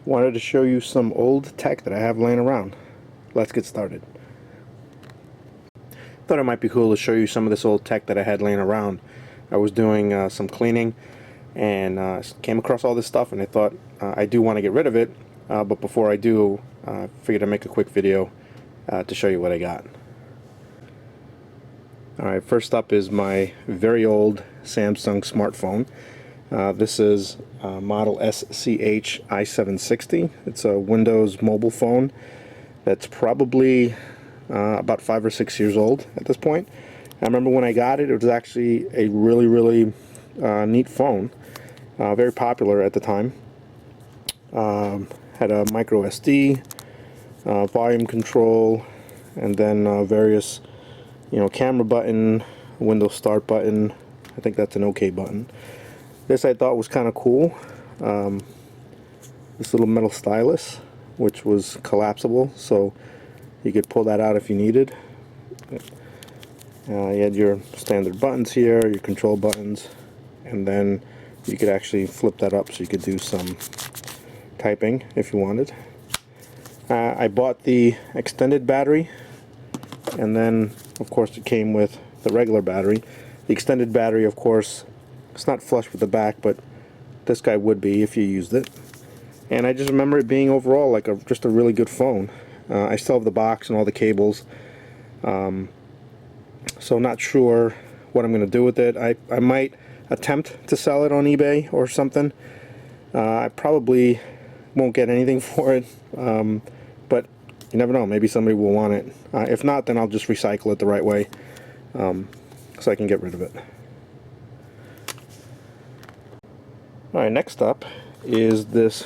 Wanted to show you some old tech that I have laying around. Let's get started. Thought it might be cool to show you some of this old tech that I had laying around. I was doing some cleaning and came across all this stuff, and I thought I do want to get rid of it, but before I do, figured I'd make a quick video to show you what I got. Alright, first up is my very old Samsung smartphone. This is model SCHI760. It's a Windows mobile phone that's probably about 5 or 6 years old at this point. I remember when I got it, it was actually a really neat phone. Very popular at the time. Had a micro SD, volume control, and then various, camera button, Windows start button. I think that's an OK button. This I thought was kind of cool. This little metal stylus, which was collapsible, so you could pull that out if you needed. You had your standard buttons here, your control buttons, and then you could actually flip that up so you could do some typing if you wanted. I bought the extended battery, and then of course it came with the regular battery. The extended battery, of course, it's not flush with the back, but this guy would be if you used it. And I just remember it being overall like just a really good phone. I still have the box and all the cables, so not sure what I'm going to do with it. I might attempt to sell it on eBay or something. I probably won't get anything for it, but you never know, maybe somebody will want it. If not, then I'll just recycle it the right way, so I can get rid of it. Alright, next up is this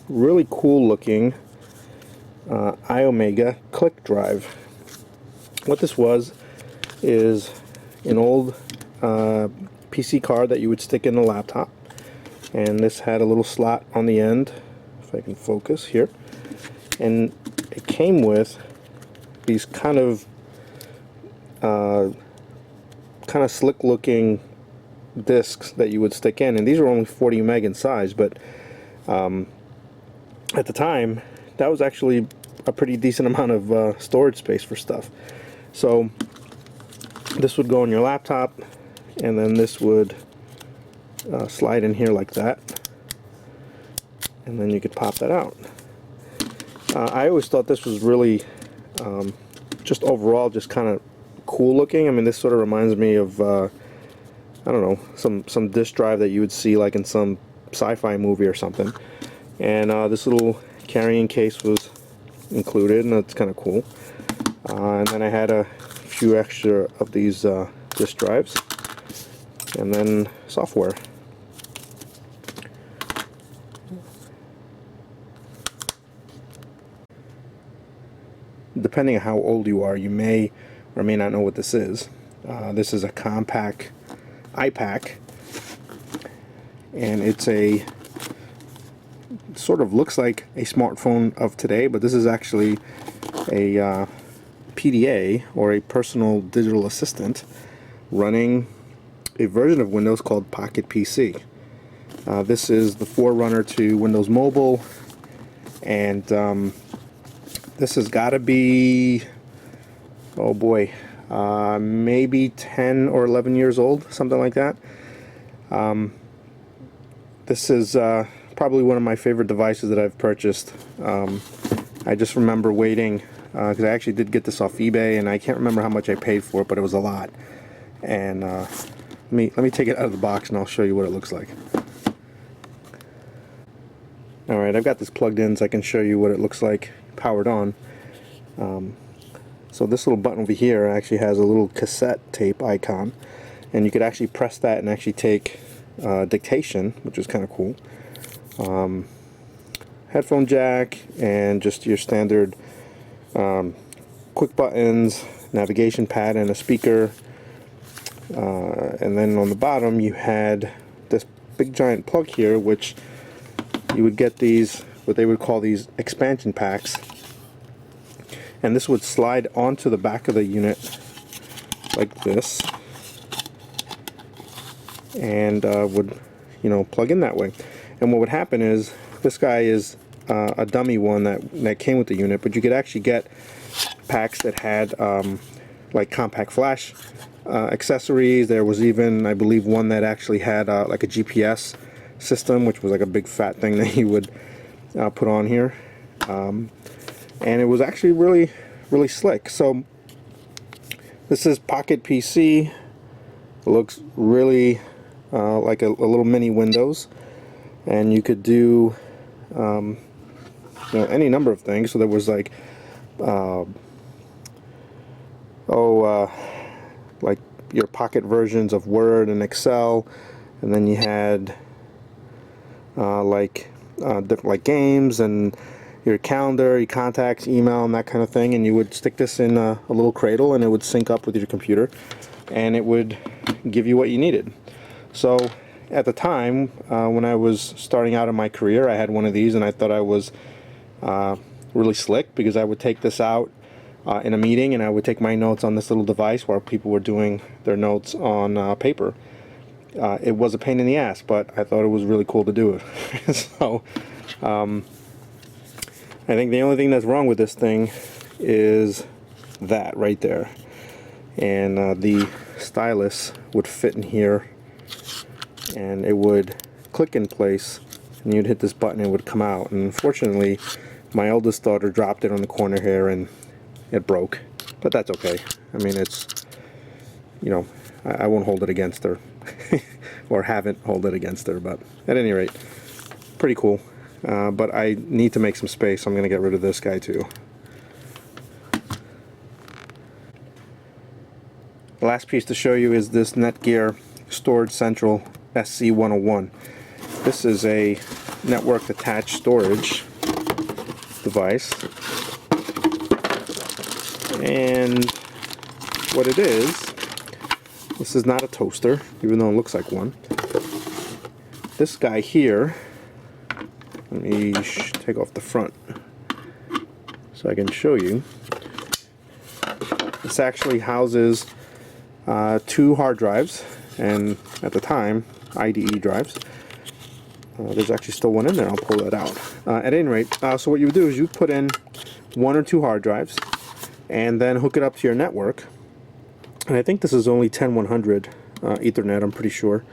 really cool looking iOmega click drive. What this was is an old PC card that you would stick in a laptop, and this had a little slot on the end, if I can focus here, and it came with these kind of slick looking discs that you would stick in, and these were only 40 meg in size, but at the time that was actually a pretty decent amount of storage space for stuff. So this would go on your laptop, and then this would slide in here like that, and then you could pop that out. I always thought this was really just overall just kind of cool looking. I mean, this sort of reminds me of I don't know, some disk drive that you would see like in some sci-fi movie or something. And this little carrying case was included, and that's kind of cool. And then I had a few extra of these disk drives, and then software. Depending on how old you are, you may or may not know what this is. This is a compact iPack, and it's a sort of looks like a smartphone of today, but this is actually a PDA, or a personal digital assistant, running a version of Windows called Pocket PC. This is the forerunner to Windows Mobile, and this has got to be, oh boy, maybe 10 or 11 years old, something like that. This is probably one of my favorite devices that I've purchased. I just remember waiting, because I actually did get this off eBay, and I can't remember how much I paid for it, but it was a lot. And let me take it out of the box and I'll show you what it looks like. Alright, I've got this plugged in so I can show you what it looks like powered on. So this little button over here actually has a little cassette tape icon, and you could actually press that and actually take dictation, which is kind of cool. Headphone jack, and just your standard quick buttons, navigation pad, and a speaker. And then on the bottom you had this big giant plug here, which you would get these, what they would call these expansion packs, and this would slide onto the back of the unit like this, and would, you know, plug in that way. And what would happen is, this guy is a dummy one that came with the unit, but you could actually get packs that had like compact flash accessories. There was even, I believe, one that actually had like a GPS system, which was like a big fat thing that you would put on here, and it was actually really slick. So this is Pocket PC. It looks really like a little mini Windows, and you could do you know, any number of things. So there was like like your pocket versions of Word and Excel, and then you had different games and your calendar, your contacts, email, and that kind of thing. And you would stick this in a little cradle, and it would sync up with your computer, and it would give you what you needed. So at the time, when I was starting out in my career, I had one of these, and I thought I was really slick, because I would take this out in a meeting, and I would take my notes on this little device while people were doing their notes on paper. It was a pain in the ass, but I thought it was really cool to do it. So I think the only thing that's wrong with this thing is that right there, and the stylus would fit in here, and it would click in place, and you'd hit this button and it would come out. And unfortunately, my oldest daughter dropped it on the corner here and it broke, but that's okay. I mean, it's, you know, I won't hold it against her or haven't hold it against her, but at any rate, pretty cool. But I need to make some space, so I'm going to get rid of this guy too. The last piece to show you is this Netgear Storage Central SC101. This is a network attached storage device, and what it is, this is not a toaster, even though it looks like one. This guy here, let me take off the front so I can show you. This actually houses 2 hard drives, and at the time, IDE drives. There's actually still one in there. I'll pull that out. At any rate, so what you would do is you put in 1 or 2 hard drives, and then hook it up to your network. And I think this is only 10100 Ethernet, I'm pretty sure.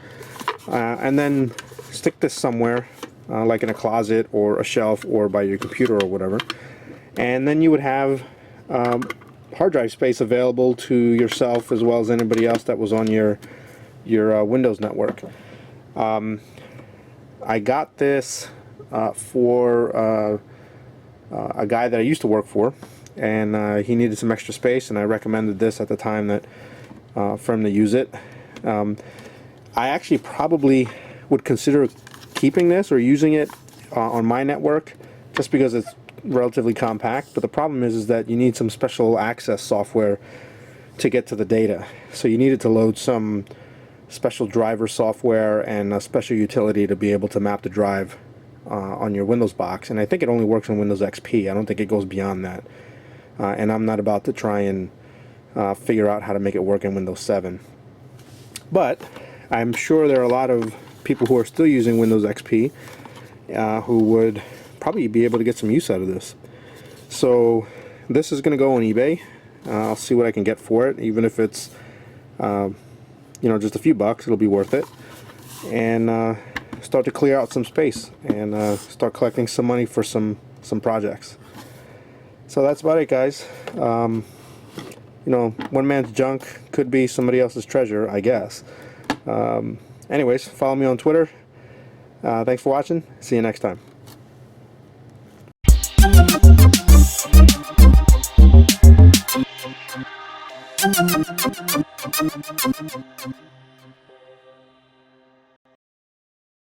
And then stick this somewhere, like in a closet or a shelf or by your computer or whatever. And then you would have hard drive space available to yourself as well as anybody else that was on your Windows network. I got this for a guy that I used to work for, and he needed some extra space, and I recommended this at the time that for him to use it. I actually probably would consider keeping this or using it on my network, just because it's relatively compact. But the problem is that you need some special access software to get to the data. So you needed to load some special driver software and a special utility to be able to map the drive on your Windows box. And I think it only works on Windows XP. I don't think it goes beyond that. And I'm not about to try and figure out how to make it work in Windows 7. But I'm sure there are a lot of people who are still using Windows XP who would probably be able to get some use out of this. So this is going to go on eBay. I'll see what I can get for it, even if it's you know, just a few bucks. It'll be worth it, and start to clear out some space and start collecting some money for some projects. So that's about it, guys. You know, one man's junk could be somebody else's treasure, I guess. Anyways, follow me on Twitter. Thanks for watching. See you next time.